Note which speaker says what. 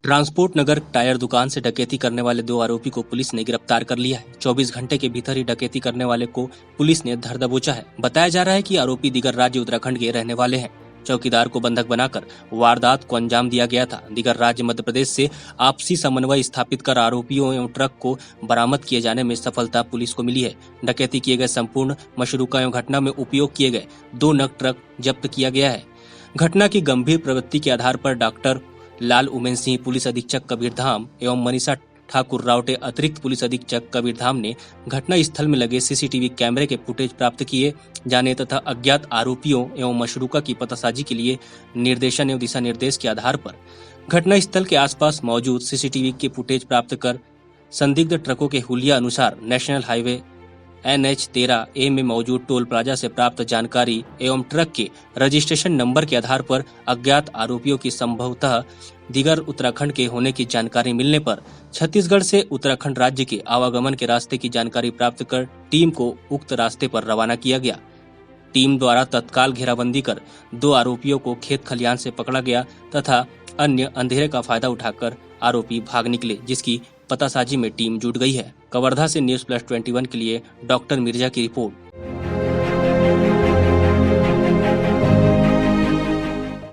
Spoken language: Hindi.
Speaker 1: ट्रांसपोर्ट नगर टायर दुकान से डकैती करने वाले 2 आरोपी को पुलिस ने गिरफ्तार कर लिया है। 24 घंटे के भीतर ही डकैती करने वाले को पुलिस ने धर दबोचा है। बताया जा रहा है कि आरोपी दिगर राज्य उत्तराखंड के रहने वाले हैं। चौकीदार को बंधक बनाकर वारदात को अंजाम दिया गया था। दिगर राज्य मध्य प्रदेश से आपसी समन्वय स्थापित कर आरोपियों एवं ट्रक को बरामद किए जाने में सफलता पुलिस को मिली है। डकैती किए गए संपूर्ण मशरूका एवं घटना में उपयोग किए गए 2 नग ट्रक जब्त किया गया है। घटना की गंभीर प्रवृत्ति के आधार पर डॉक्टर लाल उमेन सिंह, पुलिस अधीक्षक कबीरधाम एवं मनीषा ठाकुर रावटे, अतिरिक्त पुलिस अधीक्षक कबीरधाम ने घटना स्थल में लगे सीसीटीवी कैमरे के फुटेज प्राप्त किए जाने तथा अज्ञात आरोपियों एवं मशरूका की पतासाजी के लिए निर्देशन एवं दिशा निर्देश के आधार पर घटना स्थल के आसपास मौजूद सीसीटीवी के फुटेज प्राप्त कर संदिग्ध ट्रकों के हुलिया अनुसार नेशनल हाईवे NH13A में मौजूद टोल प्लाजा से प्राप्त जानकारी एवं ट्रक के रजिस्ट्रेशन नंबर के आधार पर अज्ञात आरोपियों की संभवतः दिगर उत्तराखंड के होने की जानकारी मिलने पर छत्तीसगढ़ से उत्तराखंड राज्य के आवागमन के रास्ते की जानकारी प्राप्त कर टीम को उक्त रास्ते पर रवाना किया गया। टीम द्वारा तत्काल घेराबंदी कर 2 आरोपियों को खेत खलियान से पकड़ा गया तथा अन्य अंधेरे का फायदा उठाकर आरोपी भाग निकले, जिसकी पतासाजी में टीम जुट गई है। कवर्धा से न्यूज़ प्लस 21 के लिए डॉक्टर मिर्जा की रिपोर्ट।